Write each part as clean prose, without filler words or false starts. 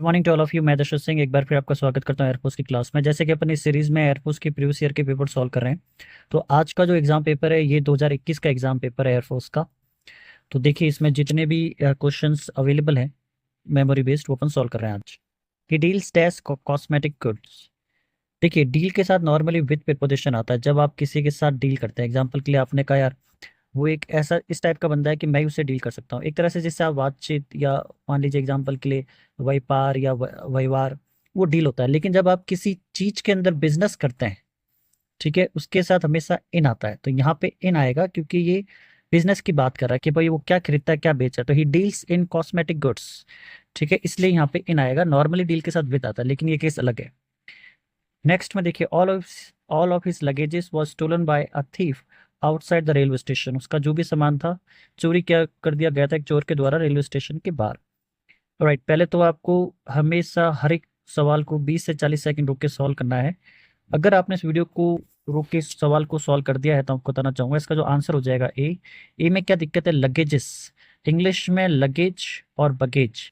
Good morning to all of you. मैं दर्शक सिंह एक बार फिर आपका स्वागत करता हूँ एयरफोर्स की क्लास में। जैसे कि अपन इस सीरीज में एयरफोर्स के प्रीवियस ईयर के पेपर सॉल्व कर रहे हैं, तो आज का जो एग्जाम पेपर है ये 2021 का एग्जाम पेपर है एयरफोर्स का। तो देखिए इसमें जितने भी क्वेश्चंस अवेलेबल हैं मेमोरी बेस्ड वो अपन सॉल्व कर रहे हैं आज। कि डील्स डैश कॉस्मेटिक गुड्स। देखिए डील के साथ नॉर्मली विद प्रीपोजिशन आता है जब आप किसी के साथ डील करते हैं। एग्जाम्पल के लिए आपने कहा यार वो एक ऐसा इस टाइप का बंदा है कि मैं उससे डील कर सकता हूँ, एक तरह से जिससे आप बातचीत, या मान लीजिए एग्जांपल के लिए व्यापार या व्यवहार, वो डील होता है। लेकिन जब आप किसी चीज के अंदर बिजनेस करते हैं, ठीक है, उसके साथ हमेशा इन आता है। तो यहाँ पे इन आएगा क्योंकि ये बिजनेस की बात कर रहा है कि भाई वो क्या खरीदता है क्या बेचा है। तो he deals in cosmetic goods, ठीक है, इसलिए यहाँ पे इन आएगा। नॉर्मली डील के साथ विद आता है लेकिन ये केस अलग है। नेक्स्ट में देखिए all of his luggages was stolen by a thief outside the railway station. उसका जो भी सामान था चोरी क्या कर दिया गया था एक चोर के द्वारा रेलवे स्टेशन के बाहर। राइट, पहले तो आपको हमेशा हर एक सवाल को 20 से 40 सेकंड रोक के सॉल्व करना है। अगर आपने इस वीडियो को रोक के इस सवाल को सॉल्व कर दिया है तो आपको बताना चाहूंगा इसका जो आंसर हो जाएगा ए में क्या दिक्कत है, लगेजेस। इंग्लिश में लगेज और बगेज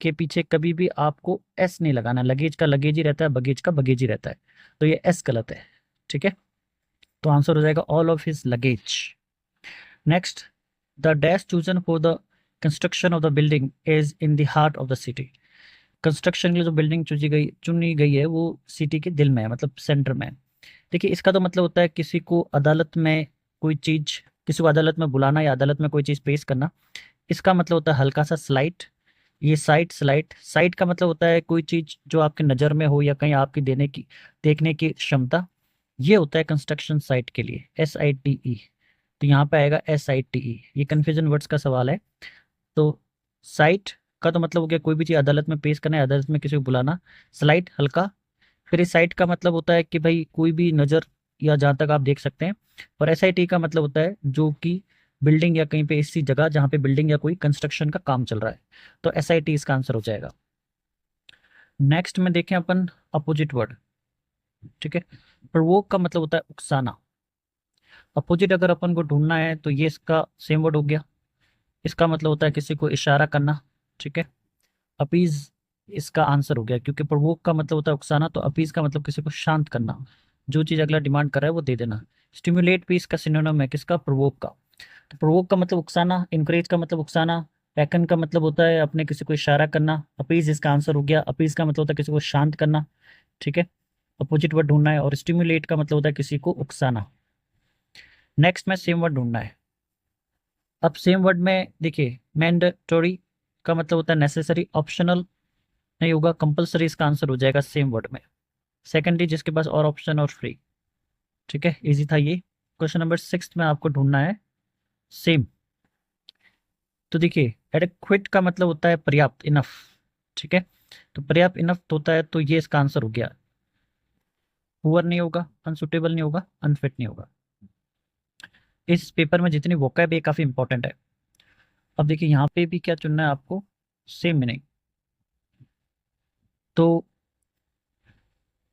के पीछे कभी भी आपको एस नहीं लगाना। लगेज का लगेज ही रहता है, बगेज का बगेज ही रहता है। तो ये एस गलत है, ठीक है। तो आंसर हो जाएगा all of his luggage. Next, the dash chosen for the construction of the building is in the heart of the city. Construction के लिए जो बिल्डिंग चुनी गई है वो सिटी के दिल में है, मतलब सेंटर में है। देखिए इसका तो मतलब होता है किसी को अदालत में कोई चीज, किसी को अदालत में बुलाना या अदालत में कोई चीज पेश करना। इसका मतलब होता है हल्का सा स्लाइट। ये साइट का मतलब होता है कोई चीज जो आपकी नज़र में हो या कहीं आपकी देखने की क्षमता। ये होता है कंस्ट्रक्शन साइट के लिए SITE। तो यहाँ पे आएगा SITE। ये कन्फ्यूजन वर्ड्स का सवाल है। तो साइट का तो मतलब हो गया कोई भी चीज़ अदालत में पेश करना है, अदालत में किसी को बुलाना। स्लाइट हल्का। फिर इस साइट का मतलब होता है कि भाई कोई भी नज़र या जहाँ तक आप देख सकते हैं। और SIT का मतलब होता है जो कि बिल्डिंग या कहीं पे ऐसी जगह जहाँ पे बिल्डिंग या कोई कंस्ट्रक्शन का काम चल रहा है। तो SIT इसका आंसर हो जाएगा। नेक्स्ट में देखें अपन अपोजिट वर्ड, ठीक है। प्रवोक का मतलब होता है उकसाना। अपोजिट अगर अपन को ढूंढना है तो ये इसका सेम वर्ड हो गया। इसका मतलब होता है किसी को इशारा करना, ठीक है। अपीज इसका आंसर हो गया क्योंकि प्रवोक का मतलब होता है उकसाना, तो अपीज का मतलब किसी को शांत करना, जो चीज अगला डिमांड कर रहा है वो दे देना। स्टिमुलेट भी इसका सिनोनिम है किसका, प्रवोक का। तो प्रवोक का मतलब उकसाना, इनकरेज का मतलब उकसाना, पैकन का मतलब होता है अपने किसी को इशारा करना। अपीज इसका आंसर हो गया। अपीज का मतलब होता है किसी को शांत करना, ठीक है। अपोजिट वर्ड ढूंढना है। और स्टिमुलेट का मतलब होता है किसी को उकसाना। नेक्स्ट में सेम वर्ड ढूंढना है। अब सेम वर्ड में देखिए मैंडेटोरी का मतलब होता है नेसेसरी, ऑप्शनल नहीं होगा, कंपलसरी इसका आंसर हो जाएगा सेम वर्ड में। सेकेंडली जिसके पास और ऑप्शन और फ्री, ठीक है, इजी था ये। क्वेश्चन नंबर 6 में आपको ढूंढना है सेम। तो देखिए एडेक्वेट का मतलब होता है पर्याप्त, इनफ, ठीक है। तो पर्याप्त इनफ होता है तो ये इसका आंसर हो गया। पुअर नहीं होगा, अनसुटेबल नहीं होगा, अनफिट नहीं होगा। इस पेपर में जितनी वोकैब है ये काफी इंपॉर्टेंट है। अब देखिए यहाँ पे भी क्या चुनना है आपको, सेम मीनिंग। तो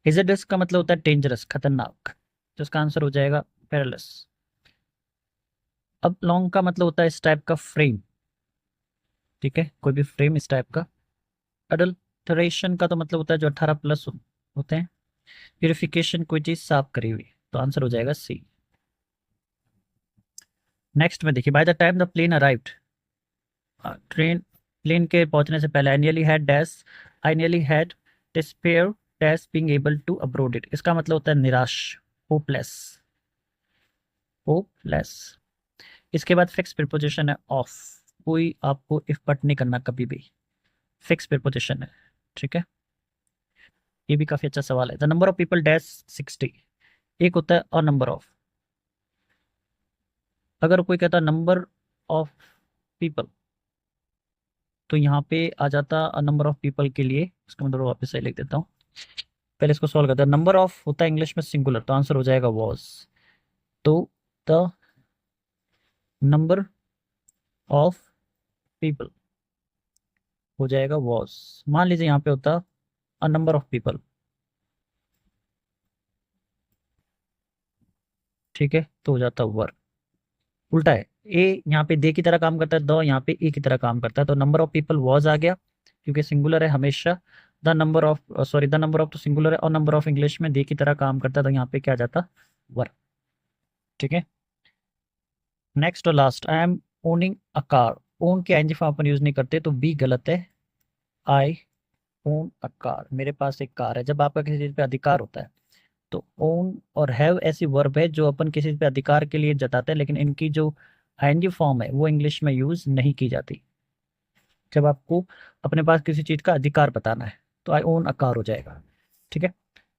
हेजेडस का मतलब होता है डेंजरस, खतरनाक, तो इसका आंसर हो जाएगा पेरिलस। अब लॉन्ग का मतलब होता है इस टाइप का फ्रेम, ठीक है, कोई भी फ्रेम इस टाइप का। अडल्टरेशन का तो मतलब होता है जो 18+ होते हैं। प्यूरिफिकेशन कोई चीज साफ करी हुई, तो आंसर हो जाएगा सी। नेक्स्ट में देखिए by the time the plane arrived, train plane के पहुंचने से पहले I nearly had despair dash being able to abroad it. इसका मतलब होता है निराश, होपलेस, होपलेस। इसके बाद फिक्स प्रीपोजिशन है ऑफ। कोई आपको इफ बट नहीं करना कभी भी, फिक्स प्रीपोजिशन है, ठीक है। ये भी काफी अच्छा सवाल है। The number of people dash 60। एक होता है और नंबर ऑफ। अगर कोई कहता नंबर ऑफ पीपल तो यहाँ पे आ जाता नंबर ऑफ पीपल के लिए, इसका मतलब वापस से लिख देता हूँ। पहले इसको सॉल्व करते हैं। नंबर ऑफ होता है इंग्लिश में सिंगुलर, तो आंसर हो जाएगा वॉज। तो द नंबर ऑफ पीपल हो जाएगा वॉज। मान लीजिए यहाँ पे होता अ नंबर ऑफ पीपल, ठीक है, तो हो जाता वर। उल्टा है, ए यहाँ पे दे की तरह काम करता है, द यहाँ पे ए की तरह काम करता है। तो नंबर ऑफ पीपल वॉज आ गया, क्योंकि सिंगुलर है हमेशा the number of the number of तो सिंगुलर है और नंबर ऑफ इंग्लिश में दे की तरह काम करता है, तो यहाँ पे क्या आ जाता, वर। ठीक है, नेक्स्ट और last, I am owning a car. Own के आईएनजी फॉर्म अपन यूज नहीं करते, तो बी गलत है। आई ओन अ कार, मेरे पास एक कार है। जब आपका किसी चीज पे अधिकार होता है तो ओन और हैव ऐसी वर्ब है जो अपन किसी पे अधिकार के लिए जताते हैं, लेकिन इनकी जो आईएनजी फॉर्म है वो इंग्लिश में यूज नहीं की जाती। जब आपको अपने पास किसी चीज का अधिकार बताना है तो आई ओन अ कार हो जाएगा। ठीक है,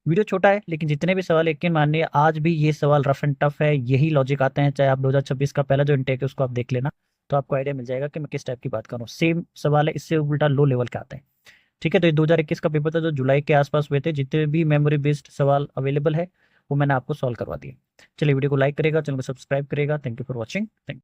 वीडियो छोटा है लेकिन जितने भी सवाल यकीन मानिए आज भी ये सवाल रफ एंड टफ है, यही लॉजिक आते हैं। चाहे आप 2026 का पहला जो इंटेक है उसको आप देख लेना, तो आपको आइडिया मिल जाएगा कि मैं किस टाइप की बात कर रहा हूँ। सेम सवाल है, इससे उल्टा लो लेवल के आते हैं। ठीक है, तो ये 2021 का पेपर था जो जुलाई के आसपास हुए थे। जितने भी मेमोरी बेस्ड सवाल अवेलेबल है वो मैंने आपको सॉल्व करवा दिए। चलिए, वीडियो को लाइक करेगा, चैनल को सब्सक्राइब करेगा। Thank you for watching. Thank